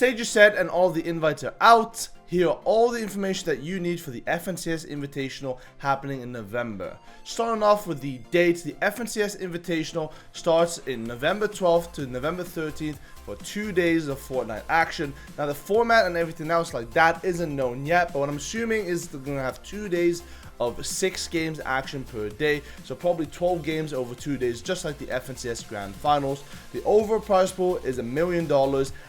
stage is set and all the invites are out. Here are all the information that you need for the FNCS Invitational happening in November. Starting off with the dates, the FNCS Invitational starts in November 12th to November 13th for 2 days of Fortnite action. Now the format and everything else like that isn't known yet, but what I'm assuming is they're going to have 2 days of 6 games action per day, so probably 12 games over 2 days, just like the FNCS Grand Finals. The overall prize pool is $1 million,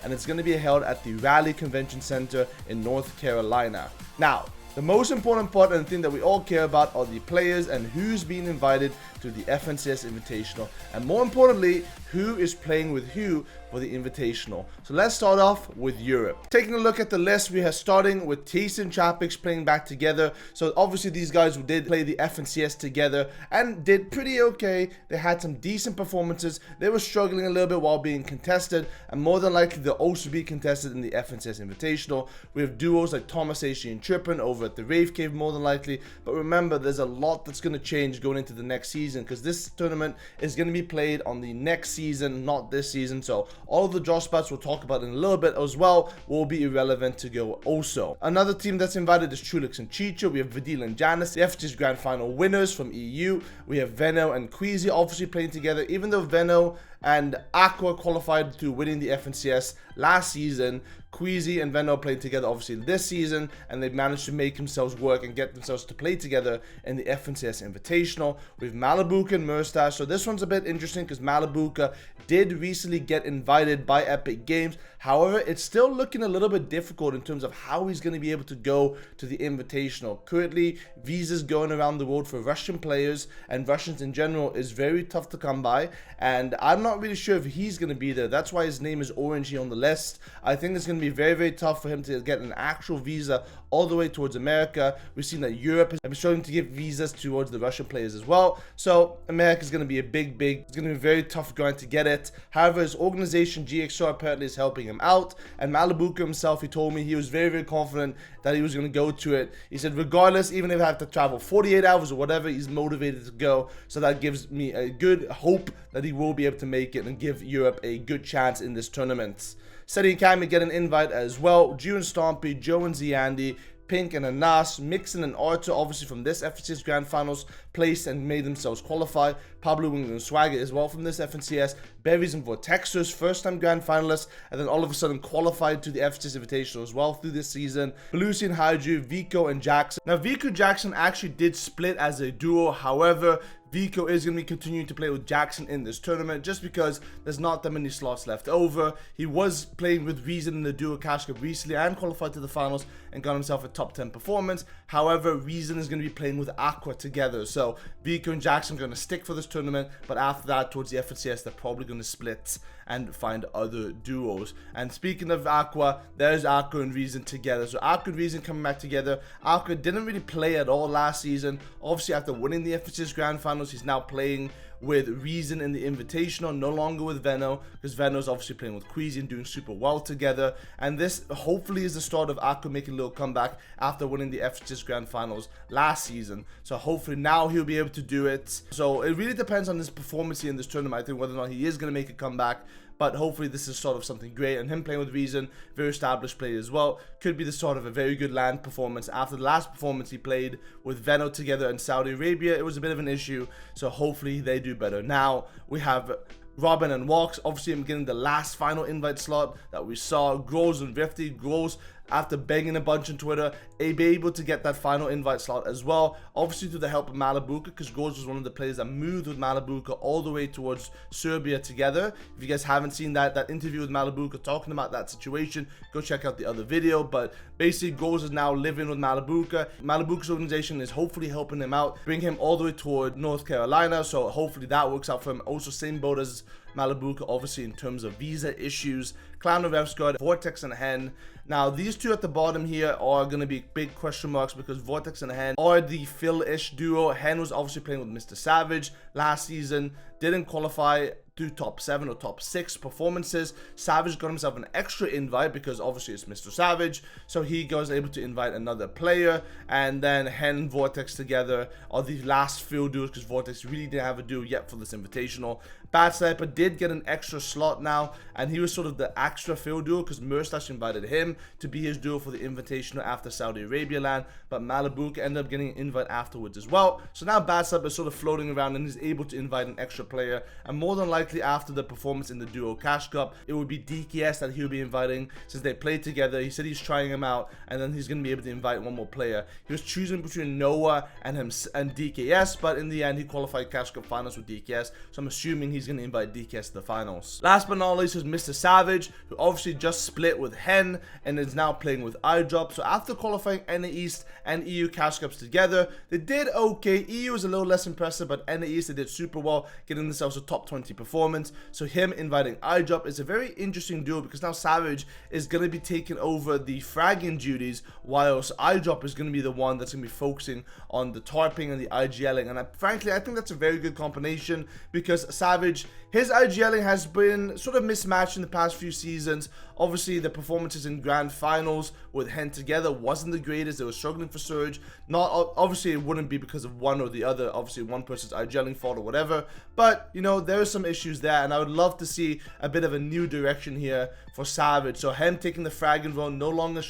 and it's going to be held at the Raleigh Convention Center in North Carolina. Now, the most important part and thing that we all care about are the players and who's being invited to the FNCS Invitational, and more importantly, who is playing with who for the Invitational. So let's start off with Europe. Taking a look at the list, we are starting with Tease and Chapix playing back together. So obviously these guys did play the FNCS together and did pretty okay. They had some decent performances. They were struggling a little bit while being contested, and more than likely they'll also be contested in the FNCS Invitational. We have duos like Thomas Aishi and Trippin over at the Rave Cave more than likely, but remember there's a lot that's going to change going into the next season, because this tournament is going to be played on the next season, not this season. So all of the draw spots we'll talk about in a little bit as well will be irrelevant to go also. Another team that's invited is Trulix and Chicho. We have Vidil and Janice, the FNCS Grand Final winners from EU. We have Veno and Queasy obviously playing together, even though Veno and Aqua qualified to winning the FNCS last season. Queasy and Veno playing together obviously this season, and they've managed to make themselves work and get themselves to play together in the FNCS Invitational. We have Malibuca and Mustache. So this one's a bit interesting because Malibuca did recently get invited by Epic Games. However, it's still looking a little bit difficult in terms of how he's going to be able to go to the Invitational. Currently, visas going around the world for Russian players and Russians in general is very tough to come by, and I'm not really sure if he's going to be there. That's why his name is orange here on the list. I think it's going to be very, very tough for him to get an actual visa all the way towards America. We've seen that Europe has been starting to give visas towards the Russian players as well. So America is going to be a big, it's going to be a very tough grind to get it. However, his organization GXR apparently is helping him out, and Malibuca himself, he told me he was very, very confident that he was going to go to it. He said regardless, even if I have to travel 48 hours or whatever, he's motivated to go. So that gives me a good hope that he will be able to make it and give Europe a good chance in this tournament. Seti and Kami get an invite as well. Jew and Stompy, Joe and Ziandi, Pink and Anas, Mixon and Arthur, obviously from this FNCS Grand Finals, placed and made themselves qualify. Pablo Wing and Swagger as well from this FNCS. Berries and Vortexers, first time Grand Finalists, and then all of a sudden qualified to the FNCS Invitational as well through this season. Belusi and Haiju, Vico and Jackson. Now Vico Jackson actually did split as a duo. However, Vico is going to be continuing to play with Jackson in this tournament just because there's not that many slots left over. He was playing with Reason in the duo Cash Cup recently and qualified to the finals and got himself a top 10 performance. However, Reason is going to be playing with Aqua together. So Vico and Jackson are going to stick for this tournament, but after that, towards the FNCS, they're probably going to split and find other duos. And speaking of Aqua, there's Aqua and Reason together. So Aqua and Reason coming back together. Aqua didn't really play at all last season. Obviously, after winning the FNCS Grand Finals, he's now playing with Reason in the Invitational, no longer with Veno, because Veno's obviously playing with Queasy and doing super well together. And this hopefully is the start of Aqua making a little comeback after winning the FNCS Grand Finals last season. So hopefully now he'll be able to do it. So it really depends on his performance here in this tournament, I think, whether or not he is going to make a comeback. But hopefully this is sort of something great, and him playing with Reason, very established player as well, could be the start of a very good LAN performance. After the last performance he played with Veno together in Saudi Arabia, it was a bit of an issue, so hopefully they do better. Now we have Robin and Walks. Obviously I'm getting the last final invite slot that we saw. Grows and Rifty. Grows, after begging a bunch on Twitter, be able to get that final invite slot as well. Obviously through the help of Malibuca, because Grows was one of the players that moved with Malibuca all the way towards Serbia together. If you guys haven't seen that interview with Malibuca talking about that situation, go check out the other video. But basically Grows is now living with Malibuca. Malibuca's organization is hopefully helping him out, bring him all the way toward North Carolina, so hopefully that works out for him. Also same boat as Malibuca, obviously in terms of visa issues. Clown of F-Squad, Vortex and Hen. Now these two at the bottom here are going to be big question marks because Vortex and Hen are the Phil-ish duo. Hen was obviously playing with Mr. Savage last season, didn't qualify to top 7 or top 6 performances. Savage got himself an extra invite because obviously it's Mr. Savage, so he was able to invite another player. And then Hen and Vortex together are the last few duos because Vortex really didn't have a duo yet for this Invitational. Bad Sniper did get an extra slot now, and he was sort of the extra field duo because Murstache invited him to be his duo for the Invitational after Saudi Arabia LAN, but Malibu ended up getting an invite afterwards as well. So now Bad Sniper is sort of floating around and he's able to invite an extra player, and more than likely after the performance in the Duo Cash Cup, it would be DKS that he'll be inviting since they played together. He said he's trying him out, and then he's going to be able to invite one more player. He was choosing between Noah and DKS, but in the end he qualified Cash Cup finals with DKS, so I'm assuming he's going to invite DKS to the finals. Last but not least is Mr. Savage, who obviously just split with Hen and is now playing with iDrop. So after qualifying NA East and EU Cash Cups together, they did okay. EU was a little less impressive, but NA East they did super well, getting themselves a top 20 performance. So him inviting iDrop is a very interesting duo because now Savage is going to be taking over the fragging duties, whilst iDrop is going to be the one that's going to be focusing on the tarping and the IGLing. And frankly, I think that's a very good combination because Savage, his IGLing has been sort of mismatched in the past few seasons. Obviously, the performances in grand finals with Hen together wasn't the greatest. They were struggling for Surge. Not obviously, it wouldn't be because of one or the other. Obviously, one person's IGLing fault or whatever. But, you know, there are some issues there, and I would love to see a bit of a new direction here for Savage. So Hen taking the fragging role, no longer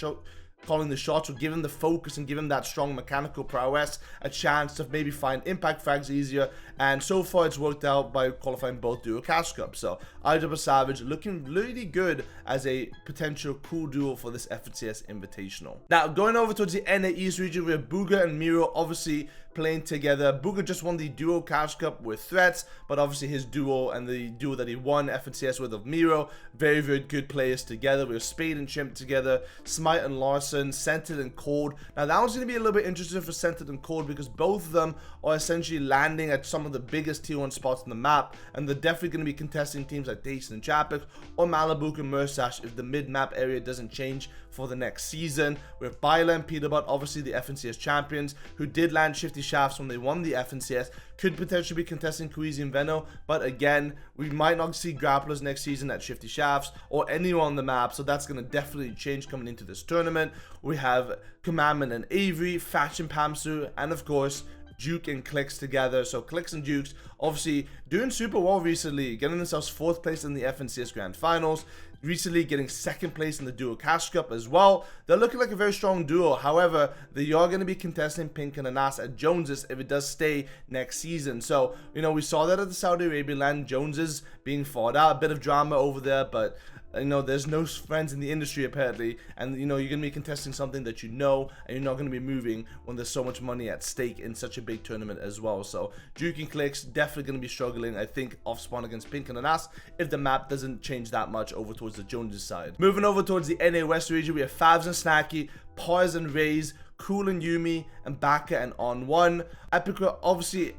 calling the shots, or giving the focus and giving that strong mechanical prowess a chance to maybe find impact frags easier. And so far it's worked out by qualifying both Duo Cash Cups. So iDrop and Savage looking really good as a potential cool duo for this FNCS Invitational. Now going over towards the NA East region, we have Booga and Miro obviously playing together. Booga just won the Duo Cash Cup with Threats, but obviously his duo and the duo that he won FNCS with of Miro, very, very good players together. We have Spade and Chimp together, Smite and Larson, Scented and Cold. Now that one's going to be a little bit interesting for Scented and Cold because both of them are essentially landing at some of the biggest tier 1 spots on the map, and they're definitely going to be contesting teams like Dayson and Chapik or Malibu and Murstache if the mid-map area doesn't change for the next season. We have Bila and Peterbot, obviously the FNCS champions, who did land Shifty Shafts when they won the FNCS, could potentially be contesting Queasy and Veno, but again, we might not see grapplers next season at Shifty Shafts or anyone on the map, so that's going to definitely change coming into this tournament. We have Commandment and Avery, Faction Pamsu, and of course, Duke and Clicks together. So Clicks and Dukes obviously doing super well recently, getting themselves 4th place in the FNCS Grand Finals, recently getting 2nd place in the Duo Cash Cup as well. They're looking like a very strong duo. However, they are going to be contesting Pink and Anas at Joneses if it does stay next season. So, you know, we saw that at the Saudi Arabia LAN, Joneses being fought out, a bit of drama over there, but you know, there's no friends in the industry apparently, and you know, you're going to be contesting something that you know, and you're not going to be moving when there's so much money at stake in such a big tournament as well. So Duke and Clicks definitely going to be struggling, I think, off spawn against Pink and Anas if the map doesn't change that much over towards the Joneses side. Moving over towards the NA West region, we have Favs and Snacky, Pars and Rays, Cool and Yumi, and Baka and On1. Epica obviously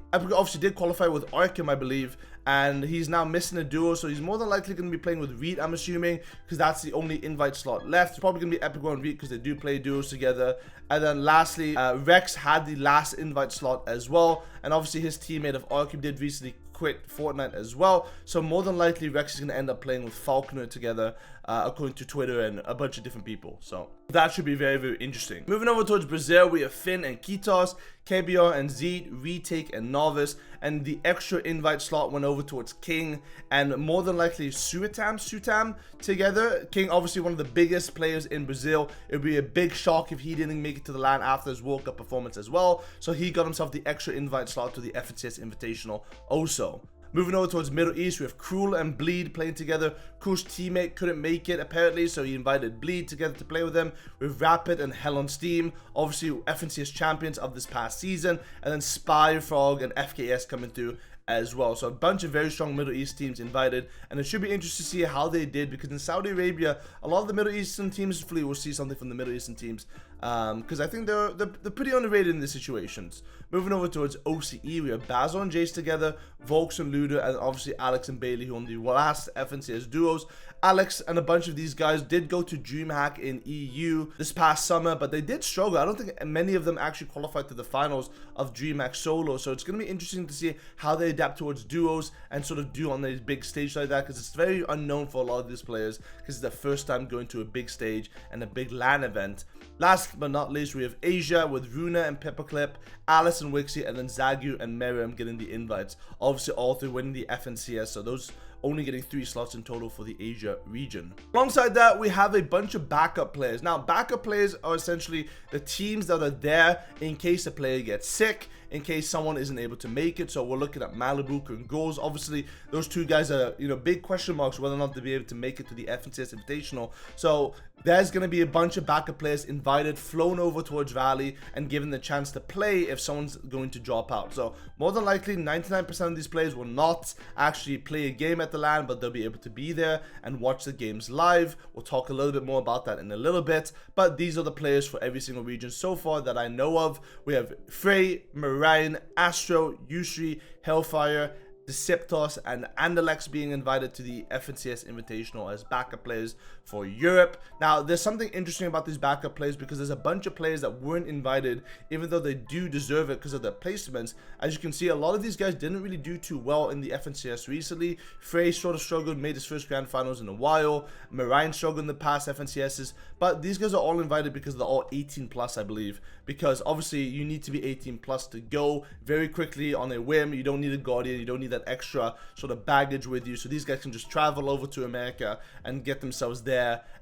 did qualify with Arkham, I believe, and he's now missing a duo, so he's more than likely going to be playing with Reed, I'm assuming, because that's the only invite slot left. It's probably going to be Epico and Reed because they do play duos together. And then lastly, Rex had the last invite slot as well, and obviously his teammate of Arkham did recently quit Fortnite as well, so more than likely Rex is going to end up playing with Falconer together, according to Twitter and a bunch of different people, so that should be very, very interesting. Moving over towards Brazil, we have Finn and Kitos, KBR and Zed, Retake and Novice, and the extra invite slot went over towards King and more than likely Sutam together. King, obviously one of the biggest players in Brazil. It would be a big shock if he didn't make it to the LAN after his World Cup performance as well, so he got himself the extra invite slot to the FNCS Invitational also. Moving over towards Middle East, we have Cruel and Bleed playing together. Cruel's teammate couldn't make it apparently, so he invited Bleed together to play with him. With Rapid and Hell on Steam, obviously FNCS champions of this past season, and then Spy, Frog, and FKS coming through as well. So a bunch of very strong Middle East teams invited, and it should be interesting to see how they did, because in Saudi Arabia, a lot of the Middle Eastern teams, hopefully we'll see something from the Middle Eastern teams, because I think they're pretty underrated in these situations. Moving over towards OCE, we have Basil and Jace together, Volks and Luda, and obviously Alex and Bailey, who won the last FNCS duos. Alex and a bunch of these guys did go to DreamHack in EU this past summer, but they did struggle. I don't think many of them actually qualified to the finals of DreamHack solo, so it's going to be interesting to see how they adapt towards duos and sort of do on a big stage like that, because it's very unknown for a lot of these players, because it's their first time going to a big stage and a big LAN event. Last but not least, we have Asia with Runa and Pepperclip, Alice and Wixie, and then Zagu and Miriam getting the invites. Obviously, all three winning the FNCS, so those only getting 3 slots in total for the Asia region. Alongside that, we have a bunch of backup players. Now, backup players are essentially the teams that are there in case a player gets sick, in case someone isn't able to make it. So we're looking at Malibu and Goals. Obviously, those two guys are, big question marks whether or not they'll be able to make it to the FNCS Invitational. So there's going to be a bunch of backup players invited, flown over towards Valley, and given the chance to play if someone's going to drop out. So more than likely, 99% of these players will not actually play a game at the LAN, but they'll be able to be there and watch the games live. We'll talk a little bit more about that in a little bit, but these are the players for every single region so far that I know of. We have Frey, Marine, Astro, Yusri, Hellfire, Deceptos, and Andalex being invited to the FNCS Invitational as backup players for Europe. Now, there's something interesting about these backup players, because there's a bunch of players that weren't invited, even though they do deserve it because of their placements. As you can see, a lot of these guys didn't really do too well in the FNCS recently. Frey sort of struggled, made his first grand finals in a while. Marine struggled in the past FNCSs, but these guys are all invited because they're all 18 plus, I believe, because obviously you need to be 18 plus to go very quickly on a whim. You don't need a Guardian, you don't need that extra sort of baggage with you, so these guys can just travel over to America and get themselves there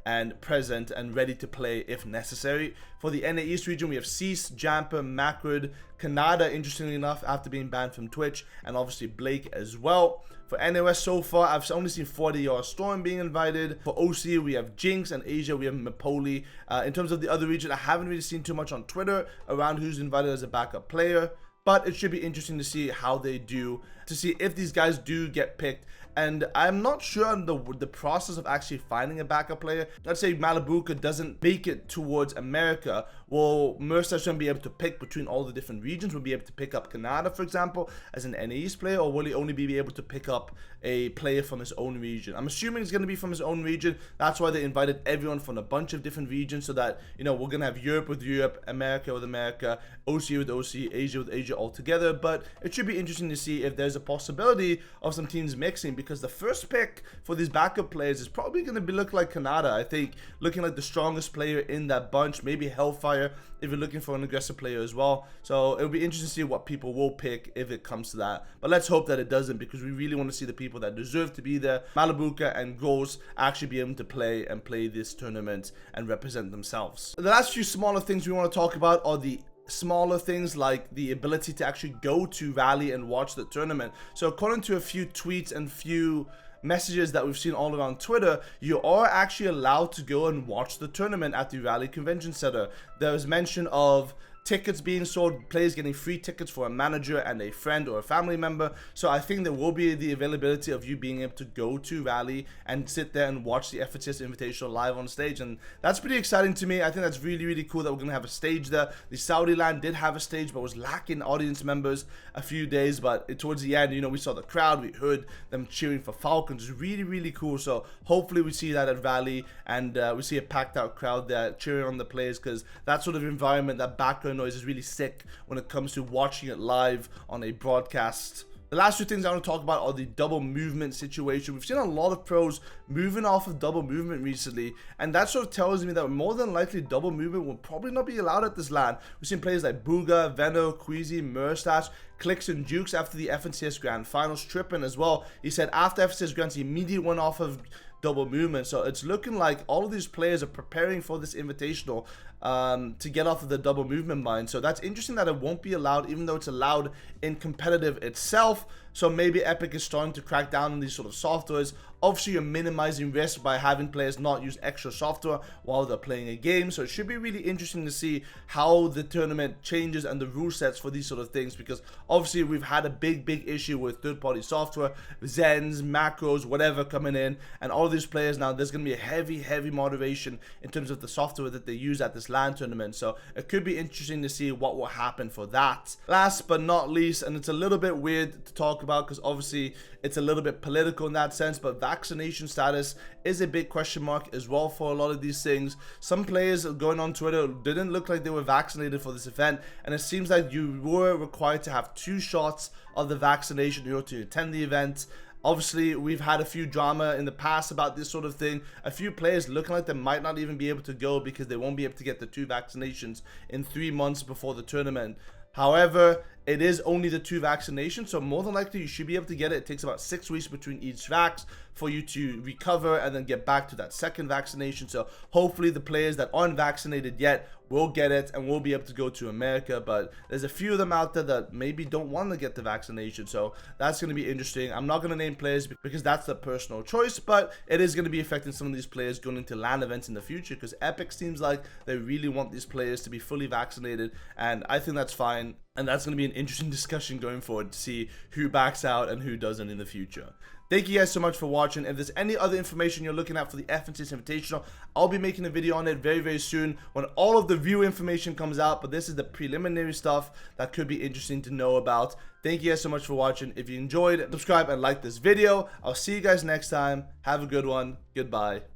and present and ready to play if necessary. For the NA East region, we have Cease, Jamper, Macrid, Canada, interestingly enough, after being banned from Twitch, and obviously Blake as well. For NOS so far, I've only seen 40-yard Storm being invited. For OC, we have Jinx, and Asia, we have Mapoli. In terms of the other region, I haven't really seen too much on Twitter around who's invited as a backup player, but it should be interesting to see how they do, to see if these guys do get picked. And I'm not sure on the process of actually finding a backup player. Let's say Malibuca doesn't make it towards America. Will Mercer shouldn't be able to pick between all the different regions? Will be able to pick up Canada, for example, as an NA East player, or will he only be able to pick up a player from his own region? I'm assuming it's going to be from his own region. That's why they invited everyone from a bunch of different regions, so that, we're going to have Europe with Europe, America with America, OC with OC, Asia with Asia all together. But it should be interesting to see if there's a possibility of some teams mixing, because the first pick for these backup players is probably going to be look like Canada. I think looking like the strongest player in that bunch, maybe Hellfire if you're looking for an aggressive player as well. So it'll be interesting to see what people will pick if it comes to that, but let's hope that it doesn't, because we really want to see the people that deserve to be there, Malibuca and Goals, actually be able to play this tournament and represent themselves. The last few smaller things we want to talk about are the smaller things, like the ability to actually go to Rally and watch the tournament. So according to a few tweets and few messages that we've seen all around Twitter, you are actually allowed to go and watch the tournament at the Rally Convention Center. There was mention of tickets being sold, players getting free tickets for a manager and a friend or a family member. So I think there will be the availability of you being able to go to Rally and sit there and watch the FNCS Invitational live on stage, and that's pretty exciting to me. I think that's really, really cool that we're going to have a stage there. The Saudi LAN did have a stage, but was lacking audience members a few days, but towards the end, we saw the crowd, we heard them cheering for Falcons. It's really, really cool. So hopefully we see that at Rally, and we see a packed out crowd there cheering on the players, because that sort of environment, that background noise is really sick when it comes to watching it live on a broadcast. The last two things I want to talk about are the double movement situation. We've seen a lot of pros moving off of double movement recently, and that sort of tells me that more than likely double movement will probably not be allowed at this LAN. We've seen players like Booga, Veno, Queasy, Murstache, Clicks, and Jukes after the FNCS Grand Finals, tripping as well. He said after FNCS Grand, he immediately went off of double movement. So it's looking like all of these players are preparing for this invitational to get off of the double movement mind. So that's interesting that it won't be allowed, even though it's allowed in competitive itself. So maybe Epic is starting to crack down on these sort of softwares. Obviously, you're minimizing risk by having players not use extra software while they're playing a game. So it should be really interesting to see how the tournament changes and the rule sets for these sort of things, because obviously we've had a big issue with third-party software, Zens, macros, whatever coming in, and all of these players now, there's going to be a heavy moderation in terms of the software that they use at this LAN tournament. So it could be interesting to see what will happen for that. Last but not least, and it's a little bit weird to talk talk about because obviously it's a little bit political in that sense, but vaccination status is a big question mark as well for a lot of these things. Some players going on Twitter didn't look like they were vaccinated for this event, and it seems like you were required to have 2 shots of the vaccination in order to attend the event. Obviously, we've had a few drama in the past about this sort of thing. A few players looking like they might not even be able to go because they won't be able to get the 2 vaccinations in 3 months before the tournament. However, it is only the 2 vaccinations, so more than likely you should be able to get it. It takes about 6 weeks between each vax for you to recover and then get back to that second vaccination. So hopefully the players that aren't vaccinated yet will get it and will be able to go to America, but there's a few of them out there that maybe don't want to get the vaccination, so that's going to be interesting. I'm not going to name players because that's their personal choice, but it is going to be affecting some of these players going into LAN events in the future, because Epic seems like they really want these players to be fully vaccinated, and I think that's fine. And that's going to be an interesting discussion going forward to see who backs out and who doesn't in the future. Thank you guys so much for watching. If there's any other information you're looking at for the FNCS Invitational, I'll be making a video on it very, very soon when all of the view information comes out. But this is the preliminary stuff that could be interesting to know about. Thank you guys so much for watching. If you enjoyed, subscribe and like this video. I'll see you guys next time. Have a good one. Goodbye.